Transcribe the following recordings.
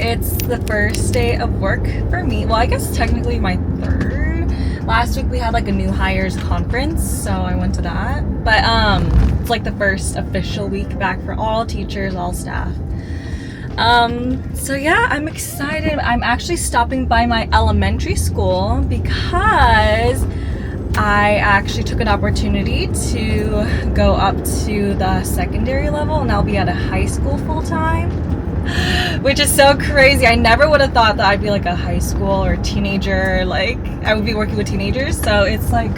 It's the first day of work for me. Well, I guess technically my third. Last week we had like a new hires conference, so I went to that. But it's like the first official week back for all teachers, all staff. So yeah, I'm excited. I'm actually stopping by my elementary school because I actually took an opportunity to go up to the secondary level, and I'll be at a high school full time, which is so crazy. I never would have thought that I'd be like a high school or teenager, like I would be working with teenagers, so it's like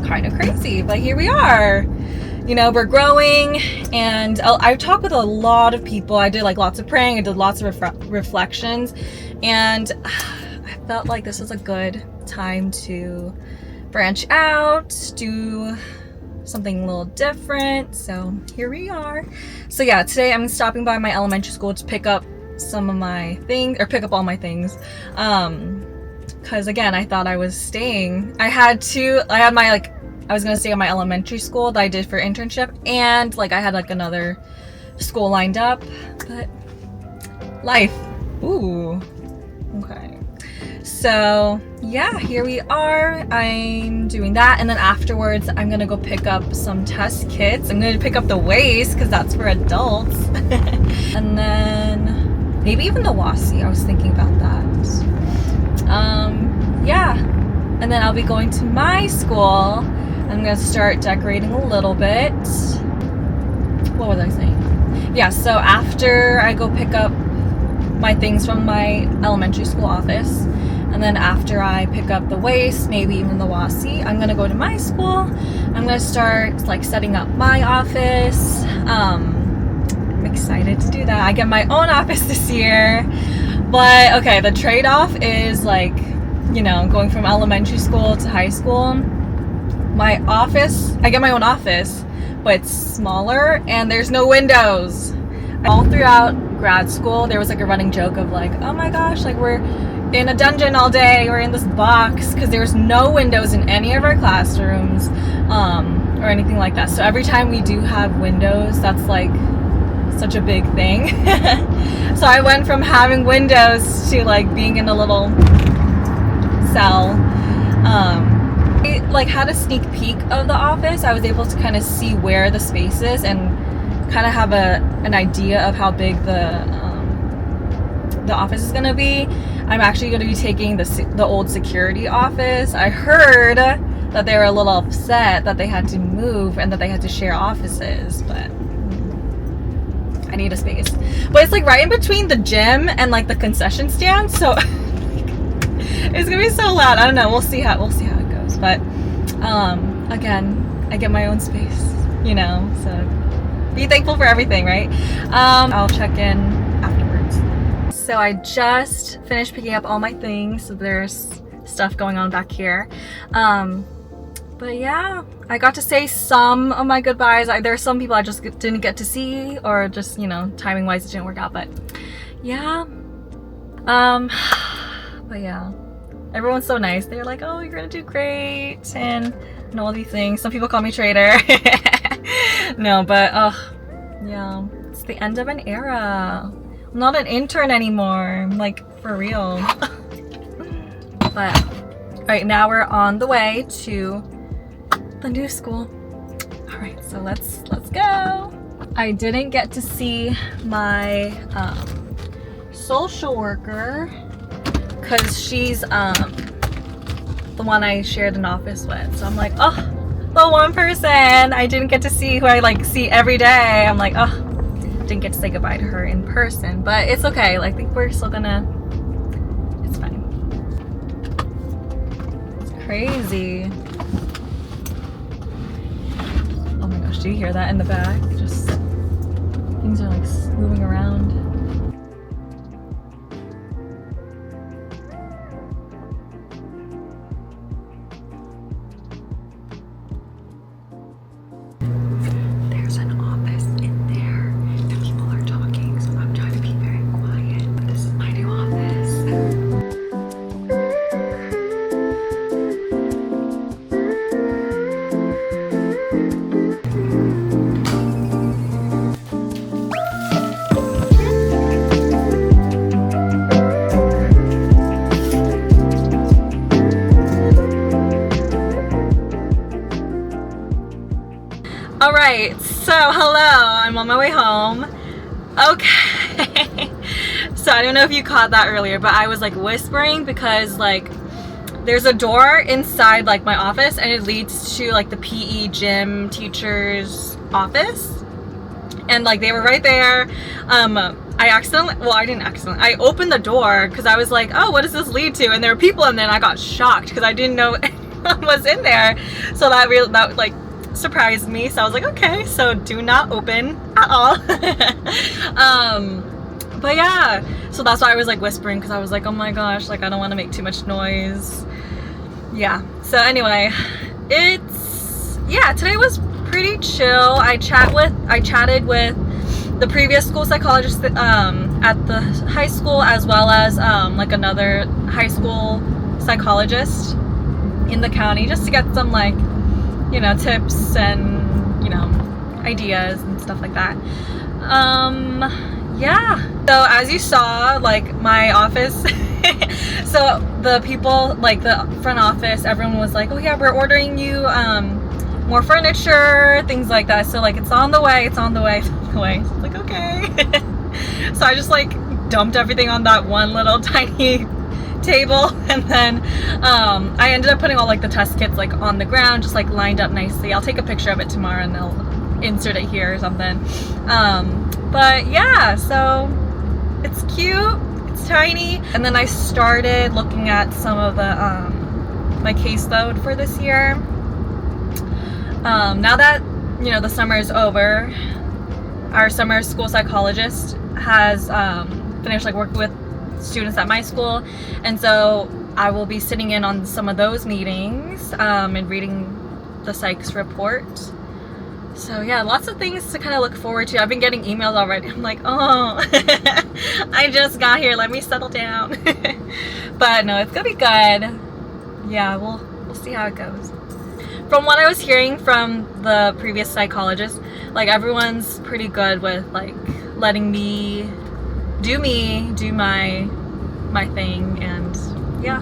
kind of crazy, but here we are. You know, we're growing, and I've talked with a lot of people. I did like lots of praying, I did lots of reflections, and I felt like this was a good time to branch out, do something a little different. So here we are. So yeah, today I'm stopping by my elementary school to pick up some of my things, or pick up all my things, because again, I thought I was staying. I was gonna stay at my elementary school that I did for internship, and like I had like another school lined up, but life. Ooh, okay. So yeah, here we are. I'm doing that, and then afterwards I'm gonna go pick up some test kits. I'm gonna pick up the waist because that's for adults. And then maybe even the WASI. I was thinking about that. Yeah, and then I'll be going to my school. I'm gonna start decorating a little bit. What was I saying? Yeah, so after I go pick up my things from my elementary school office, and then after I pick up the waist, maybe even the WASI, I'm gonna go to my school. I'm gonna start like setting up my office. I'm excited to do that. I get my own office this year, but okay, the trade-off is like, you know, going from elementary school to high school. My office, I get my own office, but it's smaller and there's no windows. All throughout grad school, there was like a running joke of like, oh my gosh, like we're in a dungeon all day, we're in this box, because there's no windows in any of our classrooms, or anything like that. So every time we do have windows, that's like such a big thing. So I went from having windows to like being in a little cell. I like had a sneak peek of the office. I was able to kind of see where the space is and kind of have an idea of how big the office is going to be. I'm actually going to be taking the old security office. I heard that they were a little upset that they had to move and that they had to share offices, but I need a space. But it's like right in between the gym and like the concession stand, so it's gonna be so loud. I don't know. We'll see how it goes. But again, I get my own space, you know. So be thankful for everything, right? I'll check in afterwards. So I just finished picking up all my things. So there's stuff going on back here. But yeah, I got to say some of my goodbyes. There's some people I just didn't get to see, or just, you know, timing wise it didn't work out. But yeah, but yeah, everyone's so nice. They're like, oh, you're gonna do great, and all these things. Some people call me traitor. No, but yeah, it's the end of an era. I'm not an intern anymore, like for real. But right now we're on the way to the new school. All right, so let's go. I didn't get to see my social worker because she's the one I shared an office with. So I'm like, oh, the one person I didn't get to see, who I like see every day. I'm like, oh, didn't get to say goodbye to her in person, but it's okay. Like, I think we're still gonna, it's fine. It's crazy. Oh my gosh, do you hear that in the back? Just things are like moving around. There's an office in there and people are talking, so I'm trying to be very quiet, but this is my new office. on my way home. Okay. So I don't know if you caught that earlier, but I was like whispering because like there's a door inside like my office and it leads to like the PE gym teacher's office. And like they were right there. I opened the door because I was like, oh, what does this lead to? And there were people, and then I got shocked because I didn't know anyone was in there. So that like surprised me. So I was like, okay, so do not open at all. But yeah, so that's why I was like whispering, because I was like, oh my gosh, like I don't want to make too much noise. Yeah, so anyway, today was pretty chill. I chatted with the previous school psychologist at the high school, as well as like another high school psychologist in the county, just to get some like, you know, tips and, you know, ideas and stuff like that. Yeah, so as you saw, like my office so the people, like the front office, everyone was like, oh yeah, we're ordering you more furniture, things like that. So like it's on the way. So I was like, okay. So I just like dumped everything on that one little tiny table, and then I ended up putting all like the test kits like on the ground, just like lined up nicely. I'll take a picture of it tomorrow and I'll insert it here or something. But yeah, so it's cute, it's tiny. And then I started looking at some of the my caseload for this year. Now that, you know, the summer is over, our summer school psychologist has finished like working with students at my school, and so I will be sitting in on some of those meetings and reading the psych's report. So yeah, lots of things to kind of look forward to. I've been getting emails already. I'm like, oh, I just got here, let me settle down. But no, it's gonna be good. Yeah, we'll see how it goes. From what I was hearing from the previous psychologist, like everyone's pretty good with like letting me do my thing, and yeah,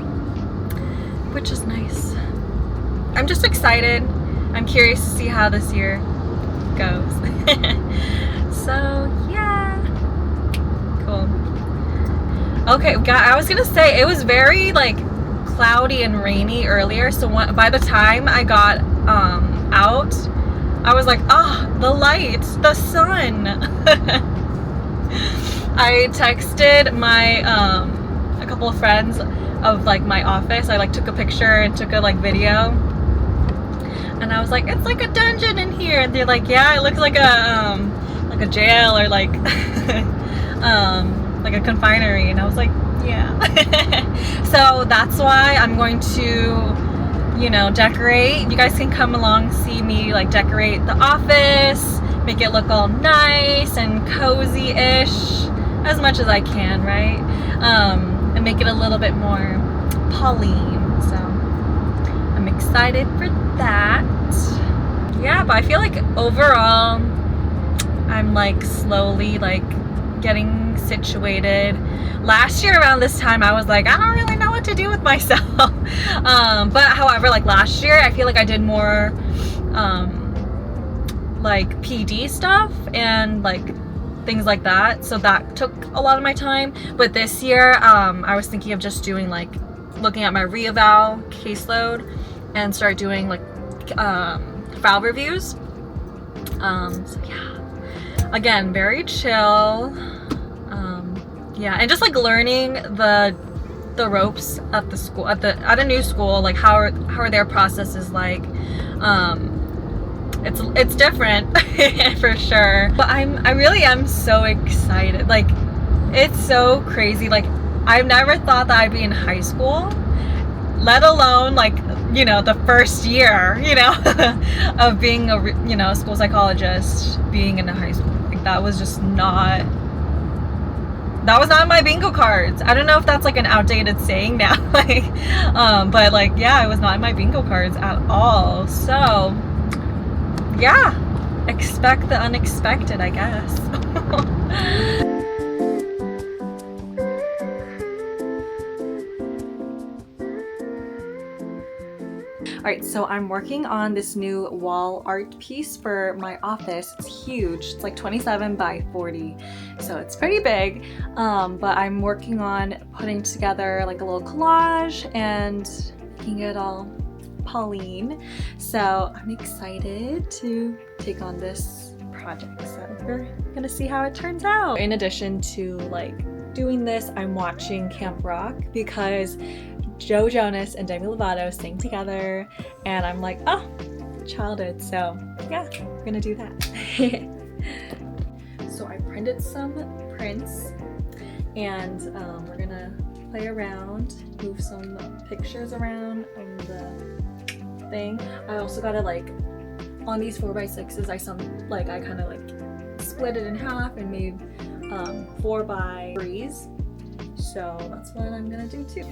which is nice. I'm just excited. I'm curious to see how this year goes. So yeah, cool. Okay, I was gonna say, it was very like cloudy and rainy earlier, so by the time I got out, I was like, the light, the sun. I texted my a couple of friends of like my office. I like took a picture and took a like video, and I was like, it's like a dungeon in here, and they're like, yeah, it looks like a jail or like like a confinery, and I was like, yeah. So that's why I'm going to, you know, decorate. You guys can come along, see me like decorate the office, make it look all nice and cozy-ish as much as I can, right? And make it a little bit more Pauline. So I'm excited for that. Yeah, but I feel like overall I'm like slowly like getting situated. Last year around this time I was like, I don't really know what to do with myself. But however, like last year I feel like I did more like PD stuff and like things like that, so that took a lot of my time. But this year I was thinking of just doing like looking at my reeval caseload and start doing like file reviews. So yeah, again, very chill. Yeah, and just like learning the ropes at the school, at a new school, like how are their processes like. It's different for sure, but I really am so excited. Like it's so crazy. Like I've never thought that I'd be in high school, let alone like, you know, the first year, you know, of being a school psychologist, being in a high school. Like that was not in my bingo cards. I don't know if that's like an outdated saying now, like but like yeah, it was not in my bingo cards at all. So yeah, expect the unexpected, I guess. Alright, so I'm working on this new wall art piece for my office. It's huge. It's like 27 by 40, so it's pretty big. But I'm working on putting together like a little collage and making it all Pauline. So I'm excited to take on this project. So we're gonna see how it turns out. In addition to like doing this, I'm watching Camp Rock because Joe Jonas and Demi Lovato sing together, and I'm like, oh, childhood. So yeah, we're gonna do that. So I printed some prints, and we're gonna play around, move some pictures around on the thing. I also gotta like, on these 4x6s, I kind of like split it in half and made 4x3s. So that's what I'm gonna do too.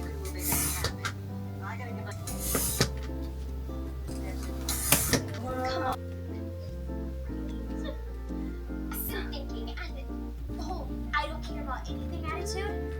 I don't care about anything attitude.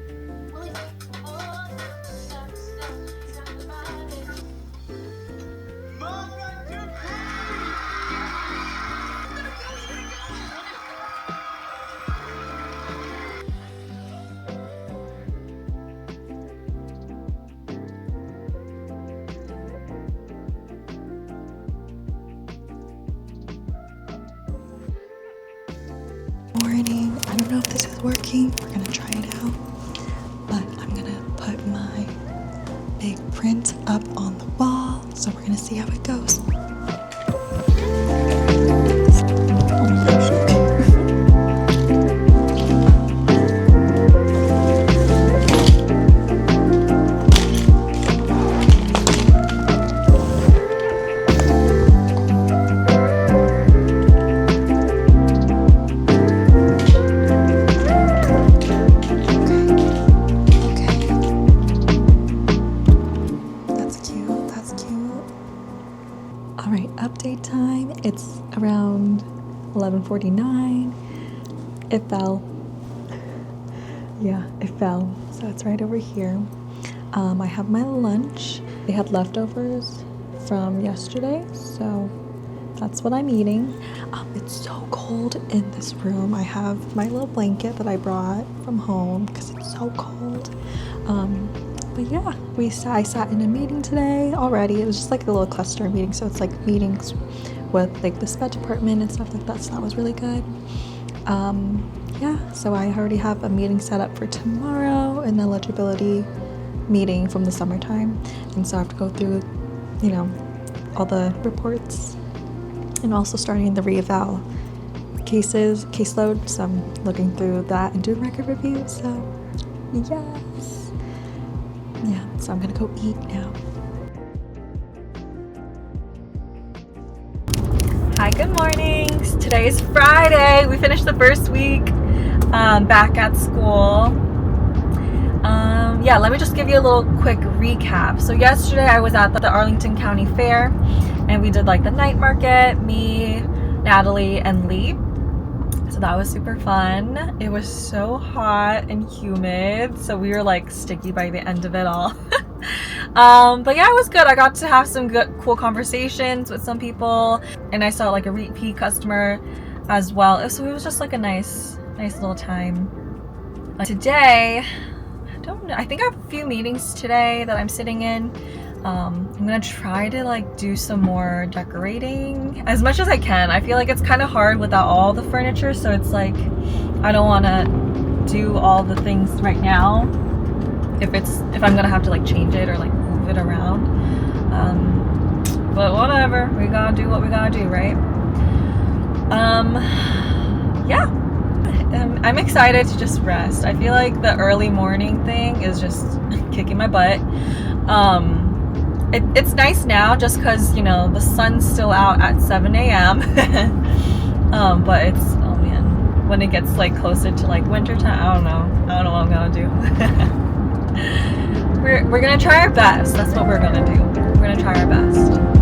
Morning. I don't know if this is working. We're gonna try it out. But I'm gonna put my big print up on the wall. So we're gonna see how it goes. Alright, update time. It's around 11:49. It fell. Yeah, it fell. So it's right over here. I have my lunch. They had leftovers from yesterday, so that's what I'm eating. It's so cold in this room. I have my little blanket that I brought from home because it's so cold. But yeah, I sat in a meeting today already. It was just like a little cluster meeting, so it's like meetings with like the SPED department and stuff like that, so that was really good. Yeah, so I already have a meeting set up for tomorrow, an eligibility meeting from the summertime, and so I have to go through, you know, all the reports, and also starting the reeval caseload, so I'm looking through that and doing record reviews, so yes. Yeah, so I'm gonna go eat now. Hi, good morning. Today is Friday. We finished the first week back at school. Yeah, let me just give you a little quick recap. So yesterday I was at the Arlington County Fair, and we did like the night market, me, Natalie, and Lee. So that was super fun. It was so hot and humid, so we were like sticky by the end of it all. But yeah, it was good. I got to have some good, cool conversations with some people, and I saw like a repeat customer as well. So it was just like a nice little time. Today, I don't know. I think I have a few meetings today that I'm sitting in. I'm gonna try to like do some more decorating as much as I can. I feel like it's kind of hard without all the furniture, so it's like I don't want to do all the things right now if I'm gonna have to like change it or like move it around. But whatever, we gotta do what we gotta do, right? Yeah, I'm excited to just rest. I feel like the early morning thing is just kicking my butt. It's nice now just because, you know, the sun's still out at 7 a.m. But it's, oh man, when it gets like closer to like winter time, I don't know what I'm gonna do. We're gonna try our best. That's what we're gonna do. We're gonna try our best.